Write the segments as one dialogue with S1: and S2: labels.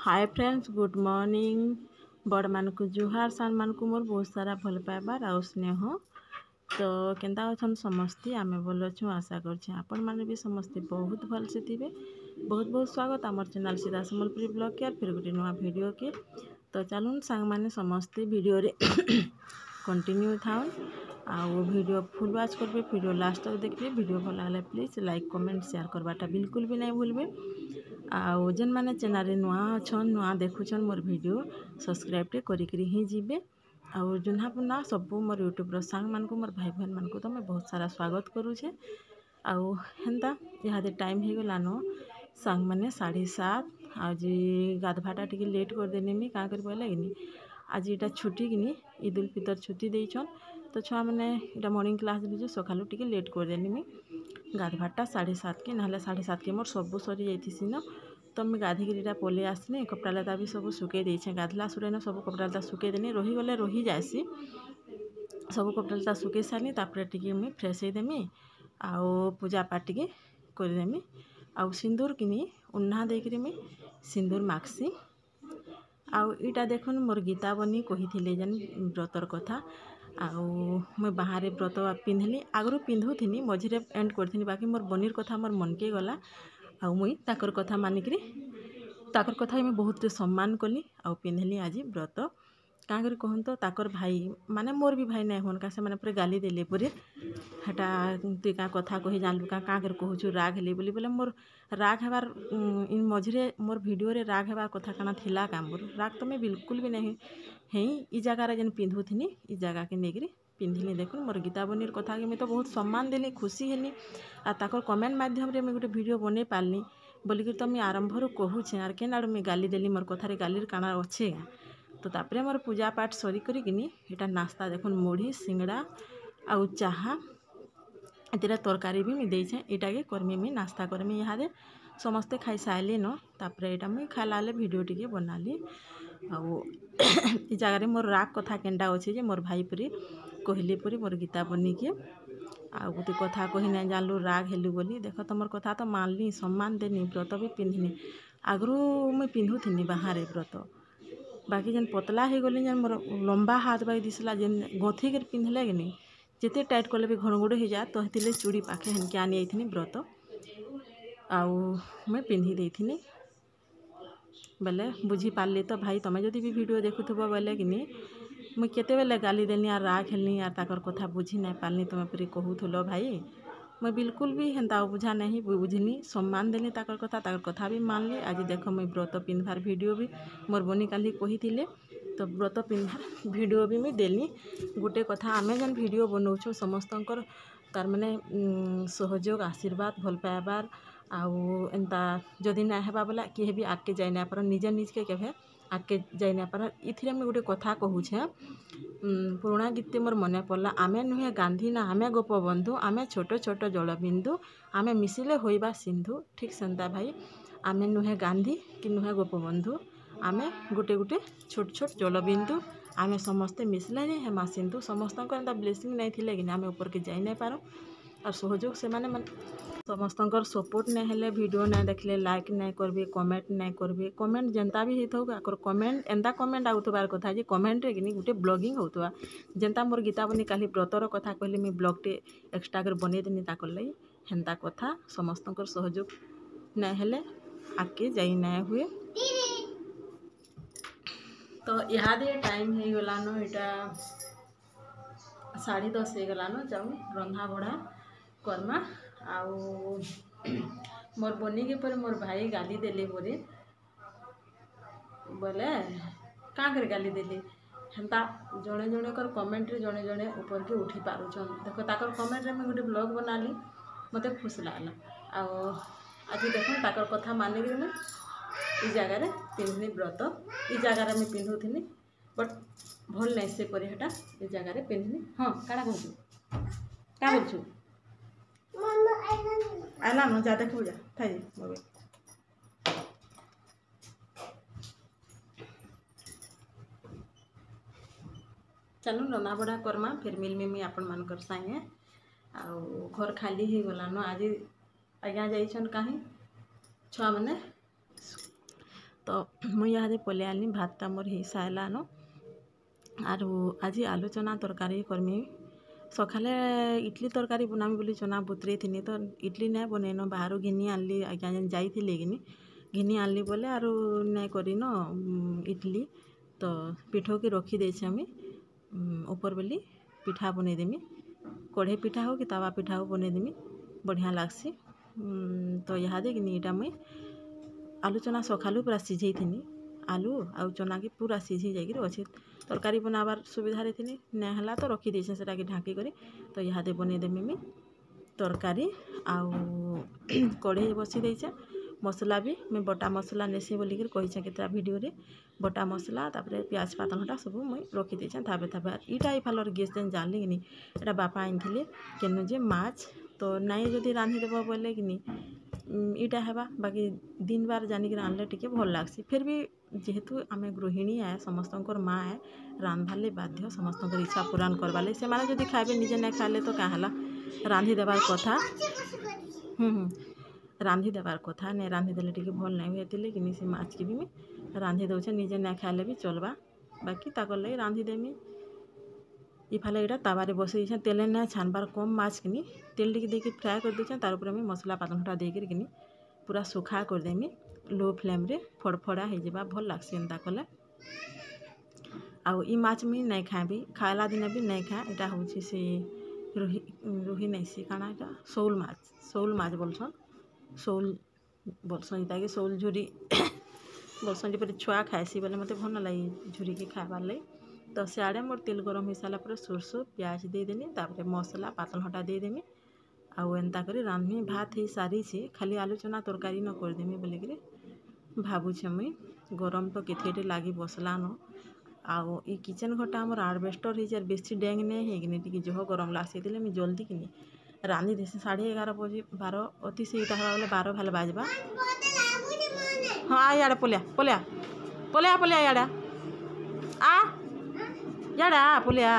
S1: Hi friends, good morning. बड़ मान को जुहार, सान मान को मोर बहुत सारा भल पाइबार आउ स्नेह। तो केंता अछन समस्ते, आमे भल अच्छु आशा करछे आपण माने भी समस्ते बहुत भल से थिबे। बहुत बहुत स्वागत आमर चैनल सीधा संबलपुरी ब्लॉग के फिर गोटे नुआ वीडियो के। तो चलून सांग माने समस्ते वीडियो रे कंटिन्यू थाउन आउ वीडियो फुल वाच करबे, वीडियो लास्ट तक देखबे। वीडियो भल लागले प्लीज लाइक कमेंट शेयर करवाटा बिल्कुल भी नहीं भूलबे। आउ जेन माने चैनल रे नुआ अछन, नुआ देखुछन मोर वीडियो सब्सक्राइब टे करिकरी ही जीबे। आउ जुन्हा पुना सबू मोर यूट्यूब रो सांग मान को, मोर भाई बहन मान को तो मैं बहुत सारा स्वागत करूछे। आउ हेन्ता इहादे टाइम हे गलानो सांग माने 7:30। आज गाधवाटा टिके लेट कर देने मी का कर बोले गिनी आज इटा छुट्टी गिनी ईद उल फितर छुट्टी देइछन। तो छुआ मैंने इटा मॉर्निंग क्लास दीजिए सकालू टिके लेट कर देनी मी गाधवाटा 7:30 के ना 7:30 के मोर सबू सरी जाइथिसी न। तो मैं गाधिकी पलि आसनी, कपड़ा लता भी सब सुखे देछे। गाधला सुरेन सब कपड़ा लता सुखे देनी, रही गले रही जासी। सब कपड़ा लता सुखे सारनी तापर टिके मुई फ्रेश होदेमी आउ पूजा पाठ टिके करदेमी। आउ सिंदूर किनी उन्ना देकरी मुई सिंदूर मागसी। आउ इटा देखुन मोर गीता बनी कही जेन व्रतर कथा। आउ मुई बाहर व्रत पिंधली, आगरू पिंधुथिनी मझिरे एंड करथिनी, बाकी मोर बनीर कथा मोर मन के गला। आउ मुई ताकर कथा मानिकरी ताकर कथा मुई बहुत सम्मान कली आउ पिंधली आज व्रत। क्या करी कहूँ तो ताकर भाई माने मोर भी भाई नहीं होन का से मैंने पूरे गाली देले पूरे हटा तुई क्या कथा कही जानलु क्या कर कहूँ राग हेली बोली बोले मोर राग हेबार इन मझिरे मोर वीडियो रे राग हेबार कथा काना थिला का मोर राग तो मैं बिल्कुल भी नहीं है। ई जगार जेन पिंधुथिनी ई जगह के नेगरी पिंधिली। देखुन मोर गीता बनीर कथा के मैं तो बहुत सम्मान देली, खुशी हेली। आ ताकर कमेंट माध्यम रे मैं गोटे वीडियो बने पारली बोलिकी तो मैं आरंभ रू कहूछे आर केन आड़ मैं गाली देली मोर कथारे गालीर काना अच्छे। तो तापरे मोर पूजा पाठ सरी करिकिनी इटा नाश्ता देखुन मुढ़ी सिंगड़ा आउ चाहा एतिरा तरकारी भी मैं देछे। इटा के करमी मैं नाश्ता करमी इहादे समस्ते खाई साइले न। तापरे इटा मुई खाइला वीडियो टिके बनाली। आउ ई जगह मोर राग कथा केनटा अच्छे जे मोर भाई पुरी कहली पुरी मोर गीता बनी के आउ गोटे कथा कही ना जानलु राग हेलु बोली। देख तुमर कथा तो मानली, सम्मान देनी, व्रत भी पिंधनी। आगरू मुई पिंधुथिनी बाहर व्रत, बाकी जेन पतला हो गली जेन मोर लंबा हाथ बाई दिसला जेन गथी कर पिंधले गिनी जिते टाइट कले भी घणगुड़ हो जाए। तो हेतिले चूड़ी पाखे हेनके आनी आइथिनी व्रत आउ मैं पिंधि देइथिनी बोले बुझी पारली। तो भाई तुम जदि भी वीडियो देखुथबो बोले गिनी मुई केते बेले गाली देनी आर राग हेलनी आर ताकर कथा बुझी नहीं पारनी। तुम पूरी कहूथलो भाई मैं बिल्कुल भी हेन्ता बुझा नहीं बुझनी, सम्मान देनी ताकर कथा भी मानली। आज देख मुई व्रत पिंधबार वीडियो भी मोर बनी काली कही थिले तो व्रत पिंधबार वीडियो भी मुई देली। गोटे कथा आमे जेन वीडियो बनाऊछु समस्तंकर तार माने सहयोग आशीर्वाद भल पाइबार आउ एंता जदि ना हेबा बोला किए भी आगे जाई ना पार, निजे निज के केभे आगे जाई ना पार। इथिरे मैं गोटे कथा कहूछे पुराणा गीते मोर मने पड़ला आमे नुहे गांधी ना आमे गोपबंधु, आमे छोट छोट जलबिंदु, आमे मिसिले होइबा सिंधु। ठीक सेंता भाई आमे नुहे गांधी कि नुहे गोपबंधु, आमे गोटे गोटे छोट छोट जलबिंदु, आमे समस्ते मिसले ही हेमा सिंधु। समस्त ब्लेसिंग नहीं थिले कि आमे ऊपर के जाई नहीं पारो और सहयोग से माने समस्तंकर सपोर्ट नहीं हेले वीडियो नहीं देखले लाइक नहीं करबे, कमेंट नहीं करबे। कमेंट जेनता भी हेथौ आकर कमेंट एंता कमेंट आउथबार कथा जे कमेंट रे गिनी गोटे ब्लॉगिंग होतवा जेनता मोर गीता बनी काली व्रतर कथा कहले मैं ब्लॉग टे एक्स्ट्रा कर बने देनी ताकर लई हेन्ता कथा समस्तंकर सहयोग नहीं हेले आगे जाई नहीं हुए। तो इहादे टाइम हो गलानो इटा 10:30 हो गलानो जाऊ रंधा बढ़ा करमा। आउ मोर बनी के पर मोर भाई गाली देले बोले बोले क्या कर गाली देली हेन्ता जड़े जड़े कर कमेंट रे जड़े जड़े ऊपर के उठी पारुछन। देख ताकर कमेंट रे मैं गोटे ब्लॉग बनाली मते खुश लागला। आउ आज देखो ताकर कथा मानिक मैं ई जगार पिंधनी व्रत, ई जगार मैं पिंधुथिनी बट भल नहीं से परी हेटा ई जगार पिंधनी। हाँ काଣା कहूँ क्या बोलछु आला न जा देखो जा थाई मोबाइल चलो रंधा बढ़ा करमा फिर मिलमी आपण मानकर संगे। आउ घर खाली ही गलान आज आज्ञा जाइछन कहीं छुआ मैंने तो मुई यहाँ पलि आनी भातटा मोर हो सारान आरु आज आलू चना तरकारी करमी सकाले इडली तरकारी बनामी बोली चना बुतरे थी तो इडली नहीं बनैन बाहर घिनी आनली आज्ञा जेन जाइली घिनी आनली बोले आरु नहीं करिन इडली तो पिठो की रखी देछे आमी ऊपर बोली पिठा बनईदेमी कढ़े पिठा हो कि तावा पिठा हो बनईदेमी बढ़िया लागसी। तो इहादे कि इटा मुई आलू चना सकालू पूरा सिझे थी आलू आउ चना की पूरा सिझी जाकर अच्छे तरकारी बनाबार सुविधा थी नहीं है तो रखी देछे सेटा के ढाँकी करी। तो इहादे बनईदेमी मी तरकारी आउ कढ़े बसी देछे मसला भी मैं बटा मसला नेसी बोलिक कही केतटा भिडियो रे बटा मसला तापर प्याज पातलघटा सब मुई रखी देछे थापे थापे इटा इफालर गैस देन जानली कि एटा बापा आनिथिले केनु जे माछ तो नाई जदि रांधि देबो बोले कि इटा हेबा बाकी दिन बार जानिक रांधले टिके भल लागसी फिर भी जेहेतु आमे गृहिणी है समस्तंकर माँ है रांधबाले बाध्य समस्तंकर इच्छा पूरण करबाले से माने जदि खाइबे निजे नहीं खाइले तो क्या हला रांधि देबार कथा रांधि देबार कथा नहीं रांधि देले टिके भल नहीं हुए कि से माछ की भी मैं रांधि दौचे निजे नहीं खाइले भी चलबा बाकी ताकर लगे रांधि देमी इफाले यहाँ तावारे बसई देछे तेले ना छानबार कम माछ किनी तेल टिके देके फ्राए कर देछे तार ऊपर मसला पातलघटा देकर किनी पूरा सुखा कर देमी लो फ्लेम रे फड़फड़ा हो जावा भल लागसी एंता कले। आउ ई माछ मुई नहीं खाएबी खाला दिन भी नहीं खाए यहाँ हूँ से रुही नहीं सी काना यहाँ शौल माछ बोलसन शौल बोलसन इटा कि शौल झुरी बोलसन जपर छुआ खाएसी बोले मत भल लगे झुरी के खाबार लगे। तो सियाड़े मोर तेल गरम हो सारा पर सोरस प्याज देदेनी तापर मसला पातलघटा देदेमी आउ एंता करी रांधमी भात ही सारी खाली आलू चना तरकारी न करदेमी बोलिक भावुछे मुई गरम तो केते लगी बसला न आउ ई किचेन घरटा आमर आडबेस्टर हो बेसी डेंग नहीं है कि जह गरम लागसी मुझे जल्दी कि रांधि देसी 11:30 बजे 12 अति से इटा हवा बोले 12 भाल बाजबा। हाँ इे पलिया पलिया पलिया पलिया इे आ याड़ा पलिया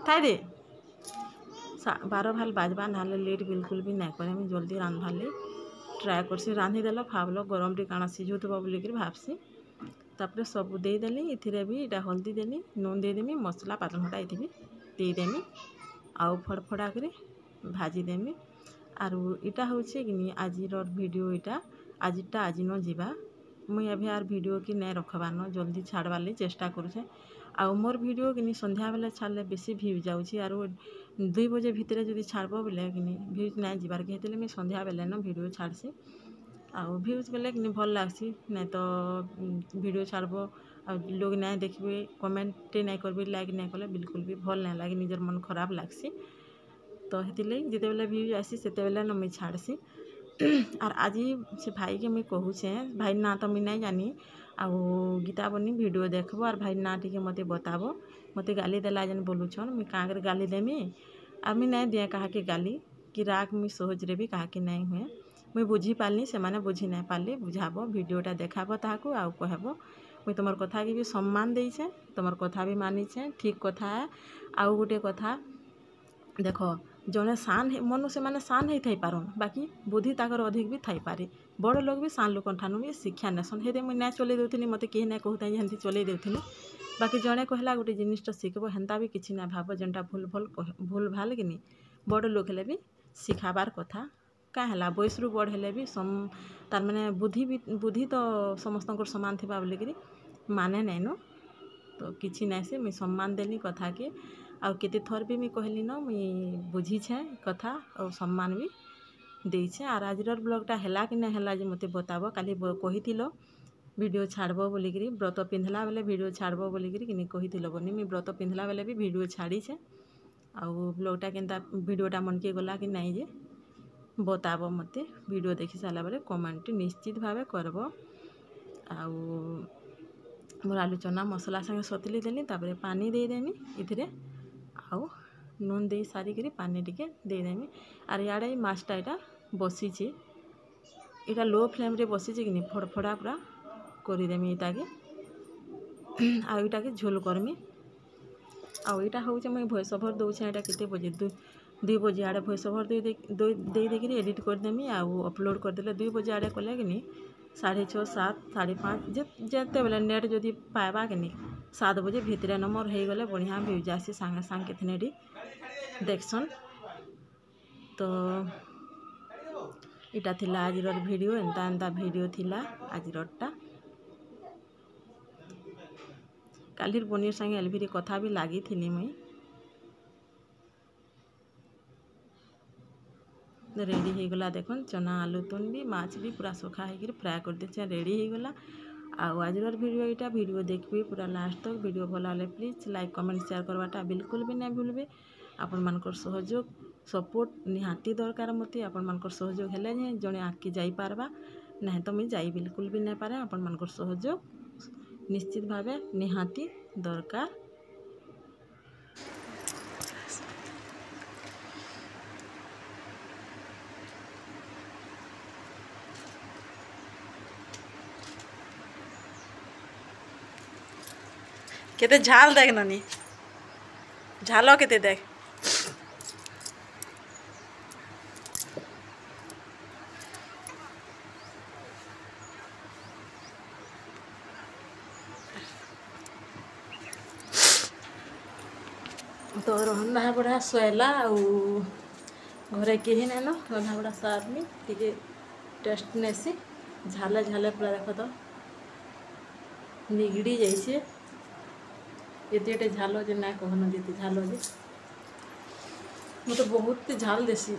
S1: थाई दे 12 भाल बाजबा ना लेट बिल्कुल भी नहीं करे मुझे जल्दी रांधबार लगे ट्राए करसी रांधि देल भावल गरम टी काना सिझुथबो बोलिक भावसी तापर सब देदेली इथिरे भी इटा हल्दी देली नून देदेमी मसला पातलघटा ये भी देदेमी आउ फड़फड़ा कर भाजीदेमी आरु इटा हूँ कि आज वीडियो इटा आजटा आज न जीवा मुई अभी आर वीडियो की नहीं रखबार न जल्दी छाड़बार लगे चेष्टा करुचे आउ मोर वीडियो कि संध्या बेले छाड़ले बेसी भ्यूज जाऊँगी आरु 2 बजे भितर जब छाड़ब बोले कि भ्यूज नहीं जीवार के हेतु मुझे संध्या बेले न वीडियो छाड़सी आउ भ्यूज बेले कि भल लागसी नहीं तो वीडियो छाड़ब आ लोग नहीं देखिए कमेंट नहीं करेंगे लाइक नहीं कले बिल्कुल भी भल नहीं लगे निजर मन खराब लागसी। तो हेतिले जिते बेले भ्यूज आसी सेते बेले न मुई छाड़सी और आज से भाई के मुई कहूचे भाई ना तो मुई नहीं जानी आउ गीता बनी वीडियो देखबो और भाई ना टिके मते बताबो मते गाली देला जन बोलुछन मुई काँ कर गाली देमी और मुई नहीं दिए कहा के गाली कि राग मुई सहज रे भी कहा के नहीं हुए मुई बुझी पारनी से माने बुझी नहीं पारली बुझाबो वीडियोटा देखाबो ताकू आउ कहबो मुई तुमर कथा के भी सम्मान देइछे तुमर कथा भी मानिछे ठीक कथा है। आउ गोटे कथा देख जड़े सान मनुष्य मैंने सान ही थी पारन बाकी बुद्धि ताकर अधिक भी थी पारे बड़ लोग भी सान लोक ठानु भी शिक्षा नेसन हे मुझे नहीं चल दूसरी मत कहीं नहीं कहता हेमती चल दूसरी बाकी जड़े कहला गोटे जिनिसटा शिखब हेन्ता भी किसी ना भाव जेनटा भूल भाल कि बड़ लोग हेले भी शिखाबार कथा क्या है बयस रु बड़ हेले भी तार माने बुद्धि तो समस्त सामान थी बोलिक माने नहीं न तो किसी नहीं से मुझे सम्मान देली कथा के आउ केते थर भी मुझे कहली न मुझे बुझीछे कथा और सम्मान भी देछे। आर आजर ब्लॉगटा हैला कि नहीं हैला जे मते बताबो काली कहिथिलो वीडियो छाड़बो बोलिक व्रत पिंधला बेले वीडियो छाड़बो बोलिक कि कहिथिलो बनी मुझे व्रत पिंधला बेले भी वीडियो छाड़ीछे आउ ब्लॉगटा केनता वीडियोटा मन के गला कि नहीं जे बताबो मते वीडियो देखि सारा बेले कमेंट निश्चित भावे करबो। आउ मोर आलू चना मसला संगे सतली देली तापर पानी देदेमी इथिरे आउ नून दे सारिक पानी टिके देदेमी आर इे माछटा यहाँ बसीचे इटा लो फ्लेम रे बसीचे कि फड़फड़ा पूरा करदेमी इटा के आउ इटा के झोल करमी आउ इटा हूँ मुझे भॉइस ओवर दूचे यहाँ केते बजे 2 बजे भॉइस ओवर दे एडिट करदेमी आउ अपलोड करदेले 2 बजे कले कि 6:30 7 5:30 जेते बेले नेट जदि पाइबा कि नहीं 7 बजे भितरे नंबर हो गले बढ़िया व्यूज आसी सांगे सांगे कितने देखसन। तो इटा थिला आजिर वीडियो एंता एंता वीडियो थिला आजिरटा। कालिर पनीर संगे एलभिरी कथा भी लगी थी मुई। रेडी हो गला देखन चना आलू तुन भी माछ भी पूरा सुखा हो फ्राए कर दे रेडी हो गला। आजर वीडियो यहाँ वीडियो देखिए पूरा लास्ट तक। वीडियो भल लगे प्लीज लाइक कमेंट शेयर करवाटा बिल्कुल भी नहीं भूलबे। आपण मानकर सहयोग सपोर्ट निहाती दरकार मते। आपण मानकर सहयोग हेले जड़े आगे जाई पारबा नहीं तो मुझे जाई बिल्कुल भी नहीं पारे। आपण मानकर सहयोग निश्चित भावे निहाती दरकार। केते झाल देख नानी झालो केते देख। तो रंधा बड़ा सोला घरे कहीं नहीं न रंधा बड़ा सारनी टे टेस्ट नेसी झाले झाले पूरा देख तो निगड़ी जाइए ये झाल जे ना कहन जी झाल जे मुझे बहुत झाल देसी।